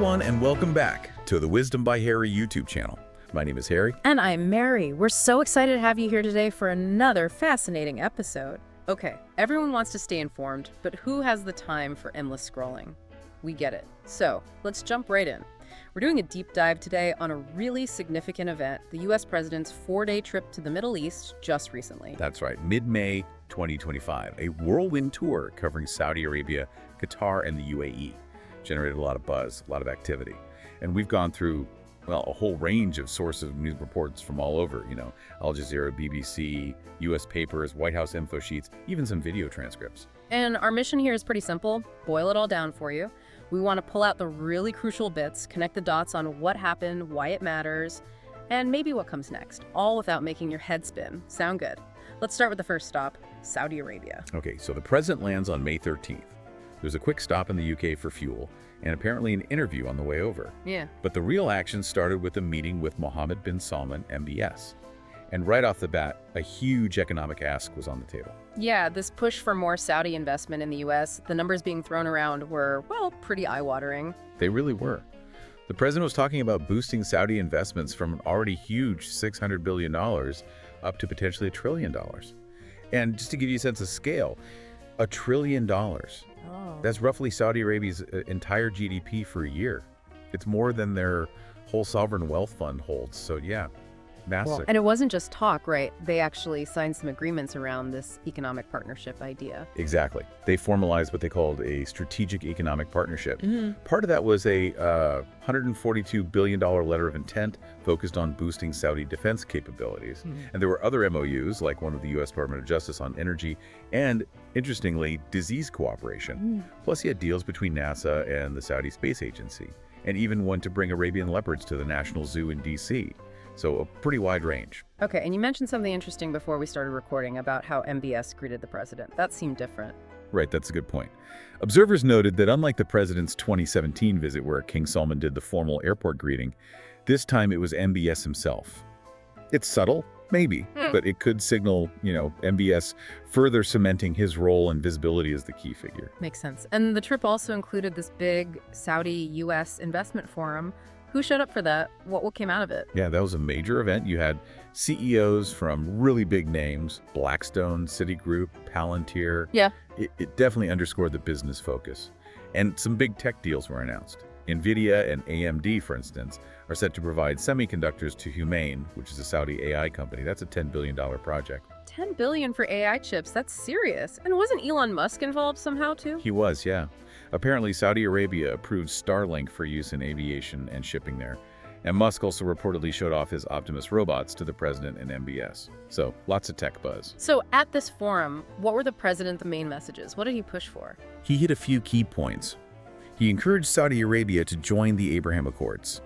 everyone, and welcome back to the Wisdom by Harry YouTube channel. My name is Harry. And I'm Mary. We're so excited to have you here today for another fascinating episode. Okay, everyone wants to stay informed, but who has the time for endless scrolling? We get it. So, let's jump right in. We're doing a deep dive today on a really significant event, the U.S. president's 4-day trip to the Middle East just recently. That's right, mid-May 2025, a whirlwind tour covering Saudi Arabia, Qatar, and the UAE. Generated a lot of buzz, a lot of activity. And we've gone through, well, a whole range of sources of news reports from all over, Al Jazeera, BBC, U.S. papers, White House info sheets, even some video transcripts. And our mission here is pretty simple. Boil it all down for you. We want to pull out the really crucial bits, connect the dots on what happened, why it matters, and maybe what comes next, all without making your head spin. Sound good? Let's start with the first stop, Saudi Arabia. Okay, so the president lands on May 13th. There's a quick stop in the UK for fuel, and apparently an interview on the way over. Yeah. But the real action started with a meeting with Mohammed bin Salman, MBS. And right off the bat, a huge economic ask was on the table. Yeah, this push for more Saudi investment in the U.S., the numbers being thrown around were, well, pretty eye-watering. They really were. The president was talking about boosting Saudi investments from an already huge $600 billion up to potentially $1 trillion. And just to give you a sense of scale, $1 trillion. Oh. That's roughly Saudi Arabia's entire GDP for a year. It's more than their whole sovereign wealth fund holds. So yeah, massive. Well, and it wasn't just talk, right? They actually signed some agreements around this economic partnership idea. Exactly. They formalized what they called a strategic economic partnership. Part of that was a $142 billion letter of intent focused on boosting Saudi defense capabilities. And there were other MOUs, like one with the U.S. Department of Justice on energy and, interestingly, disease cooperation. Plus, you had deals between NASA and the Saudi Space Agency, and even one to bring Arabian leopards to the National Zoo in D.C. So a pretty wide range. Okay, and you mentioned something interesting before we started recording about how MBS greeted the president. That seemed different. Right, that's a good point. Observers noted that unlike the president's 2017 visit where King Salman did the formal airport greeting, this time it was MBS himself. It's subtle, maybe, but it could signal, MBS further cementing his role and visibility as the key figure. Makes sense. And the trip also included this big Saudi-U.S. investment forum. Who showed up for that? What came out of it? Yeah, that was a major event. You had CEOs from really big names, Blackstone, Citigroup, Palantir. Yeah. It definitely underscored the business focus. And some big tech deals were announced. NVIDIA and AMD, for instance, are set to provide semiconductors to Humane, which is a Saudi AI company. That's a $10 billion project. $10 billion for AI chips, that's serious. And wasn't Elon Musk involved somehow too? He was, yeah. Apparently, Saudi Arabia approved Starlink for use in aviation and shipping there. And Musk also reportedly showed off his Optimus robots to the president and MBS. So, lots of tech buzz. So, at this forum, what were the president's main messages? What did he push for? He hit a few key points. He encouraged Saudi Arabia to join the Abraham Accords,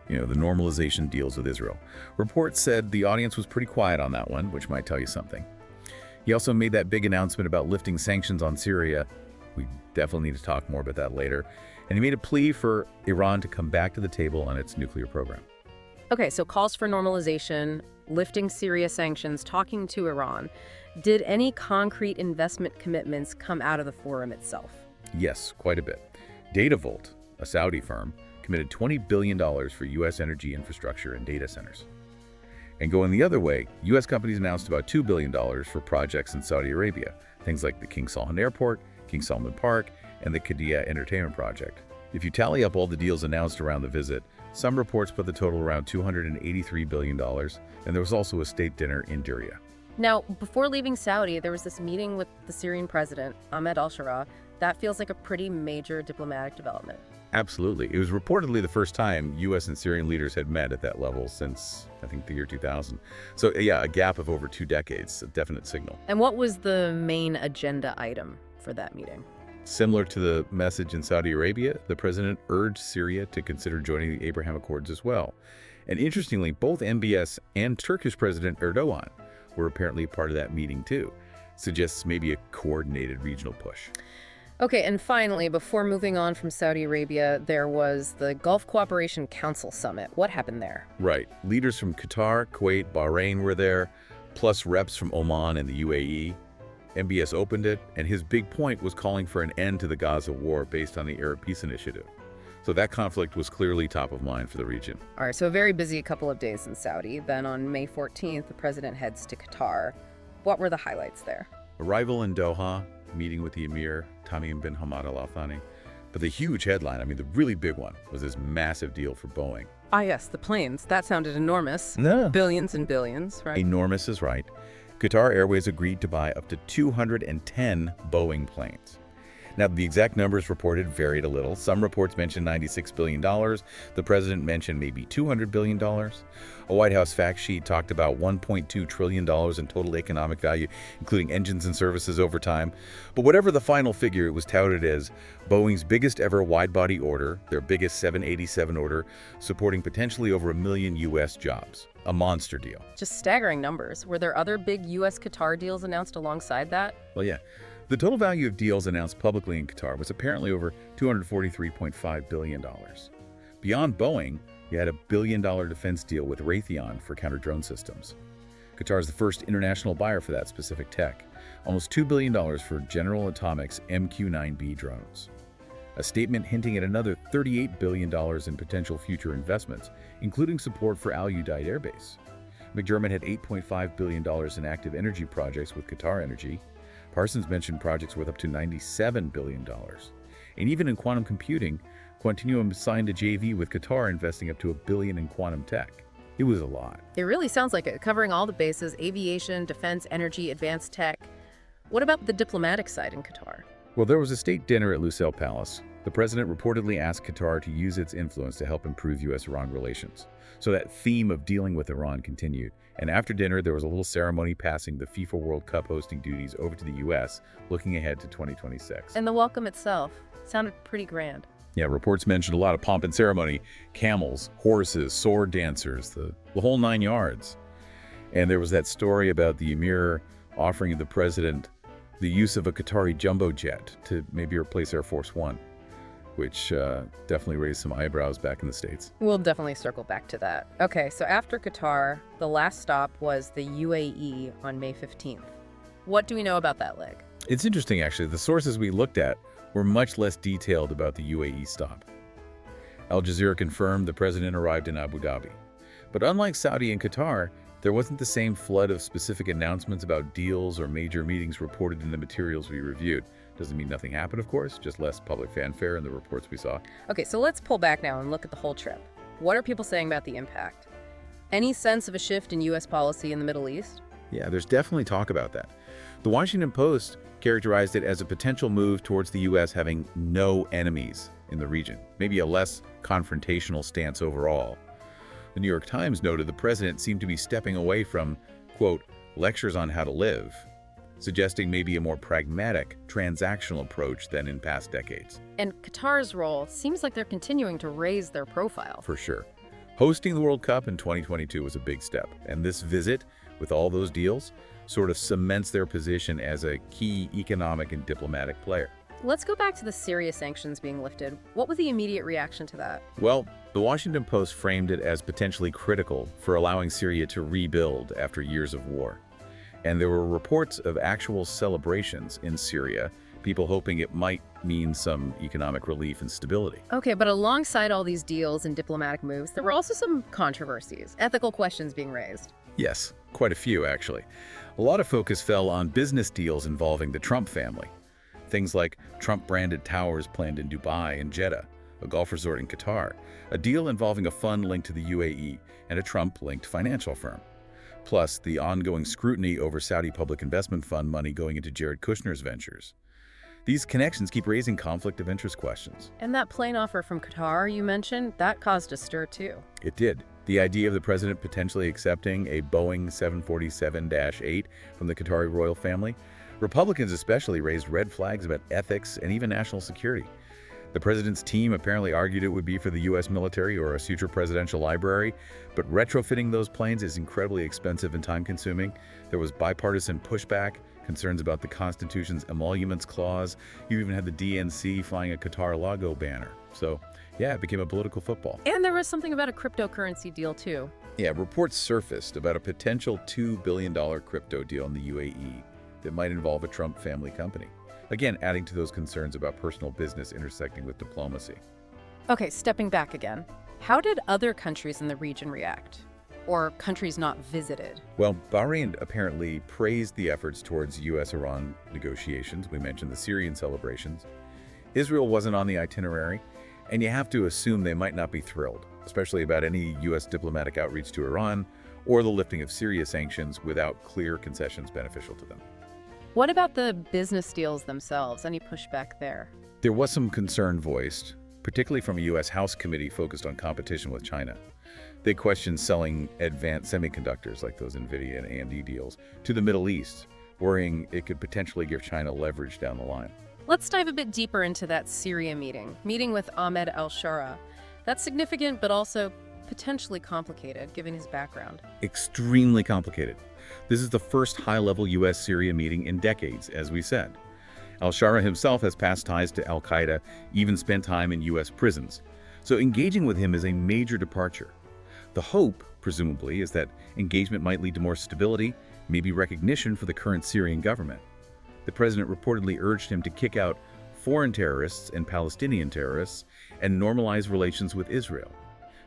the normalization deals with Israel. Reports said the audience was pretty quiet on that one, which might tell you something. He also made that big announcement about lifting sanctions on Syria. We definitely need to talk more about that later. And he made a plea for Iran to come back to the table on its nuclear program. Okay, so calls for normalization, lifting Syria sanctions, talking to Iran. Did any concrete investment commitments come out of the forum itself? Yes, quite a bit. DataVolt, a Saudi firm, committed $20 billion for U.S. energy infrastructure and data centers. And going the other way, U.S. companies announced about $2 billion for projects in Saudi Arabia, things like the King Salman Airport, King Salman Park, and the Qiddiya Entertainment Project. If you tally up all the deals announced around the visit, some reports put the total around $283 billion, and there was also a state dinner in Diriyah. Now, before leaving Saudi, there was this meeting with the Syrian president, Ahmed al-Shara. That feels like a pretty major diplomatic development. Absolutely. It was reportedly the first time U.S. and Syrian leaders had met at that level since, I think, the year 2000. So, yeah, a gap of over 2 decades, a definite signal. And what was the main agenda item for that meeting? Similar to the message in Saudi Arabia, the president urged Syria to consider joining the Abraham Accords as well. And interestingly, both MBS and Turkish President Erdogan were apparently part of that meeting too. Suggests maybe a coordinated regional push. Okay, and finally, before moving on from Saudi Arabia, there was the Gulf Cooperation Council Summit. What happened there? Right. Leaders from Qatar, Kuwait, Bahrain were there, plus reps from Oman and the UAE. MBS opened it, and his big point was calling for an end to the Gaza war based on the Arab Peace Initiative. So that conflict was clearly top of mind for the region. All right, so a very busy couple of days in Saudi. Then on May 14th, the president heads to Qatar. What were the highlights there? Arrival in Doha, meeting with the Emir, Tamim bin Hamad Al Thani. But the huge headline, I mean, the really big one, was this massive deal for Boeing. Ah, yes, the planes. That sounded enormous. No. Billions and billions, right? Enormous is right. Qatar Airways agreed to buy up to 210 Boeing planes. Now, the exact numbers reported varied a little. Some reports mentioned $96 billion. The president mentioned maybe $200 billion. A White House fact sheet talked about $1.2 trillion in total economic value, including engines and services over time. But whatever the final figure, it was touted as Boeing's biggest ever wide-body order, their biggest 787 order, supporting potentially over 1 million U.S. jobs. A monster deal. Just staggering numbers. Were there other big US-Qatar deals announced alongside that? Well, yeah. The total value of deals announced publicly in Qatar was apparently over $243.5 billion. Beyond Boeing, you had a billion-dollar defense deal with Raytheon for counter-drone systems. Qatar is the first international buyer for that specific tech, almost $2 billion for General Atomics MQ-9B drones. A statement hinting at another $38 billion in potential future investments, including support for Al Udeid Air Base. McDermott had $8.5 billion in active energy projects with Qatar Energy. Parsons mentioned projects worth up to $97 billion. And even in quantum computing, Quantinuum signed a JV with Qatar investing up to $1 billion in quantum tech. It was a lot. It really sounds like it, covering all the bases: aviation, defense, energy, advanced tech. What about the diplomatic side in Qatar? Well, there was a state dinner at Lusail Palace. The president reportedly asked Qatar to use its influence to help improve U.S.-Iran relations. So that theme of dealing with Iran continued. And after dinner, there was a little ceremony passing the FIFA World Cup hosting duties over to the U.S., looking ahead to 2026. And the welcome itself sounded pretty grand. Yeah, reports mentioned a lot of pomp and ceremony. Camels, horses, sword dancers, the whole 9 yards. And there was that story about the Emir offering the president the use of a Qatari jumbo jet to maybe replace Air Force One, which definitely raised some eyebrows back in the States. We'll definitely circle back to that. Okay, so after Qatar, the last stop was the UAE on May 15th. What do we know about that leg? It's interesting, actually. The sources we looked at were much less detailed about the UAE stop. Al Jazeera confirmed the president arrived in Abu Dhabi. But unlike Saudi and Qatar, there wasn't the same flood of specific announcements about deals or major meetings reported in the materials we reviewed. Doesn't mean nothing happened, of course, just less public fanfare in the reports we saw. Okay, so let's pull back now and look at the whole trip. What are people saying about the impact? Any sense of a shift in U.S. policy in the Middle East? Yeah, there's definitely talk about that. The Washington Post characterized it as a potential move towards the U.S. having no enemies in the region, maybe a less confrontational stance overall. The New York Times noted the president seemed to be stepping away from, quote, lectures on how to live, suggesting maybe a more pragmatic, transactional approach than in past decades. And Qatar's role seems like they're continuing to raise their profile. For sure. Hosting the World Cup in 2022 was a big step, and this visit, with all those deals, sort of cements their position as a key economic and diplomatic player. Let's go back to the Syria sanctions being lifted. What was the immediate reaction to that? Well, the Washington Post framed it as potentially critical for allowing Syria to rebuild after years of war. And there were reports of actual celebrations in Syria, people hoping it might mean some economic relief and stability. Okay, but alongside all these deals and diplomatic moves, there were also some controversies, ethical questions being raised. Yes, quite a few, actually. A lot of focus fell on business deals involving the Trump family. Things like Trump-branded towers planned in Dubai and Jeddah, a golf resort in Qatar, a deal involving a fund linked to the UAE, and a Trump-linked financial firm. Plus, the ongoing scrutiny over Saudi public investment fund money going into Jared Kushner's ventures. These connections keep raising conflict of interest questions. And that plane offer from Qatar you mentioned, that caused a stir too. It did. The idea of the president potentially accepting a Boeing 747-8 from the Qatari royal family, Republicans especially raised red flags about ethics and even national security. The president's team apparently argued it would be for the U.S. military or a future presidential library, but retrofitting those planes is incredibly expensive and time-consuming. There was bipartisan pushback, concerns about the Constitution's emoluments clause. You even had the DNC flying a Qatar logo banner. So, yeah, it became a political football. And there was something about a cryptocurrency deal too. Yeah, reports surfaced about a potential $2 billion crypto deal in the UAE that might involve a Trump family company. Again, adding to those concerns about personal business intersecting with diplomacy. Okay, stepping back again. How did other countries in the region react? Or countries not visited? Well, Bahrain apparently praised the efforts towards U.S.-Iran negotiations. We mentioned the Syrian celebrations. Israel wasn't on the itinerary, and you have to assume they might not be thrilled, especially about any U.S. diplomatic outreach to Iran or the lifting of Syria sanctions without clear concessions beneficial to them. What about the business deals themselves? Any pushback there? There was some concern voiced, particularly from a U.S. House committee focused on competition with China. They questioned selling advanced semiconductors like those NVIDIA and AMD deals to the Middle East, worrying it could potentially give China leverage down the line. Let's dive a bit deeper into that Syria meeting with Ahmed al-Shara. That's significant, but also potentially complicated, given his background. Extremely complicated. This is the first high-level U.S.-Syria meeting in decades, as we said. Al-Shara himself has past ties to al-Qaeda, even spent time in U.S. prisons. So engaging with him is a major departure. The hope, presumably, is that engagement might lead to more stability, maybe recognition for the current Syrian government. The president reportedly urged him to kick out foreign terrorists and Palestinian terrorists and normalize relations with Israel.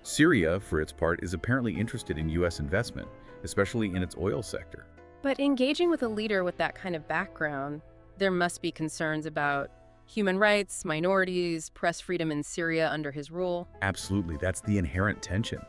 Syria, for its part, is apparently interested in U.S. investment, especially in its oil sector. But engaging with a leader with that kind of background, there must be concerns about human rights, minorities, press freedom in Syria under his rule. Absolutely, that's the inherent tension.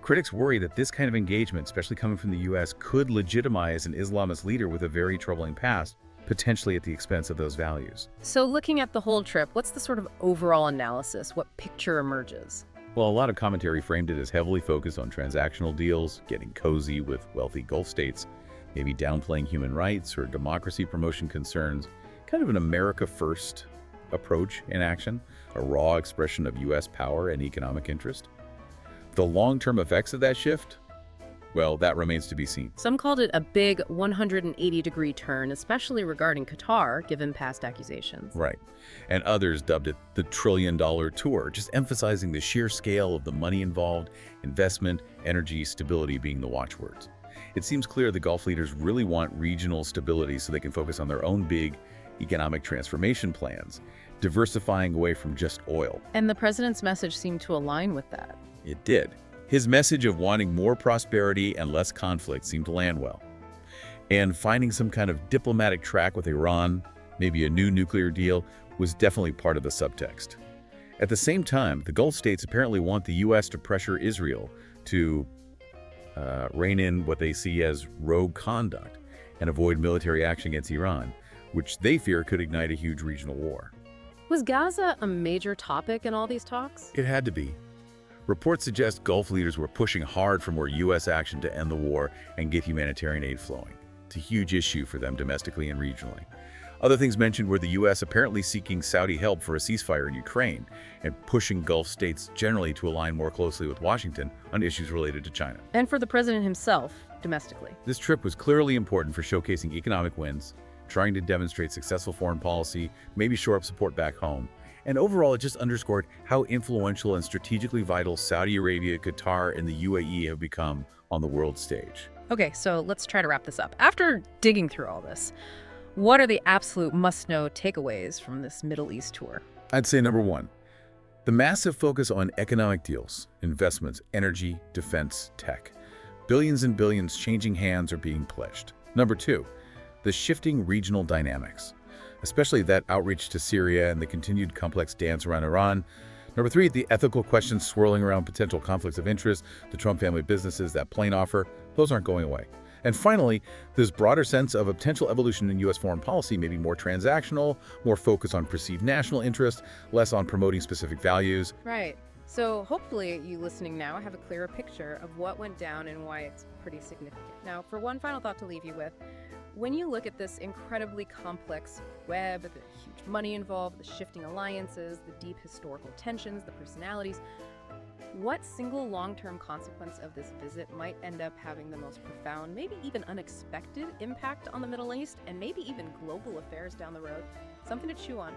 Critics worry that this kind of engagement, especially coming from the U.S., could legitimize an Islamist leader with a very troubling past, potentially at the expense of those values. So looking at the whole trip, what's the sort of overall analysis? What picture emerges? Well, a lot of commentary framed it as heavily focused on transactional deals, getting cozy with wealthy Gulf states, maybe downplaying human rights or democracy promotion concerns, kind of an America First approach in action, a raw expression of U.S. power and economic interest. The long-term effects of that shift? Well, that remains to be seen. Some called it a big 180-degree turn, especially regarding Qatar, given past accusations. Right. And others dubbed it the trillion-dollar tour, just emphasizing the sheer scale of the money involved, investment, energy, stability being the watchwords. It seems clear the Gulf leaders really want regional stability so they can focus on their own big economic transformation plans, diversifying away from just oil. And the president's message seemed to align with that. It did. His message of wanting more prosperity and less conflict seemed to land well. And finding some kind of diplomatic track with Iran, maybe a new nuclear deal, was definitely part of the subtext. At the same time, the Gulf states apparently want the U.S. to pressure Israel to rein in what they see as rogue conduct and avoid military action against Iran, which they fear could ignite a huge regional war. Was Gaza a major topic in all these talks? It had to be. Reports suggest Gulf leaders were pushing hard for more U.S. action to end the war and get humanitarian aid flowing. It's a huge issue for them domestically and regionally. Other things mentioned were the U.S. apparently seeking Saudi help for a ceasefire in Ukraine and pushing Gulf states generally to align more closely with Washington on issues related to China. And for the president himself, domestically. This trip was clearly important for showcasing economic wins, trying to demonstrate successful foreign policy, maybe shore up support back home. And overall, it just underscored how influential and strategically vital Saudi Arabia, Qatar, and the UAE have become on the world stage. Okay, so let's try to wrap this up. After digging through all this, what are the absolute must-know takeaways from this Middle East tour? I'd say number one, the massive focus on economic deals, investments, energy, defense, tech. Billions and billions changing hands are being pledged. Number two, the shifting regional dynamics, especially that outreach to Syria and the continued complex dance around Iran. Number three, the ethical questions swirling around potential conflicts of interest, the Trump family businesses, that plane offer, those aren't going away. And finally, this broader sense of a potential evolution in U.S. foreign policy, maybe more transactional, more focused on perceived national interest, less on promoting specific values. Right. So hopefully you listening now have a clearer picture of what went down and why it's pretty significant. Now, for one final thought to leave you with, when you look at this incredibly complex web, the huge money involved, the shifting alliances, the deep historical tensions, the personalities, what single long-term consequence of this visit might end up having the most profound, maybe even unexpected impact on the Middle East and maybe even global affairs down the road? Something to chew on.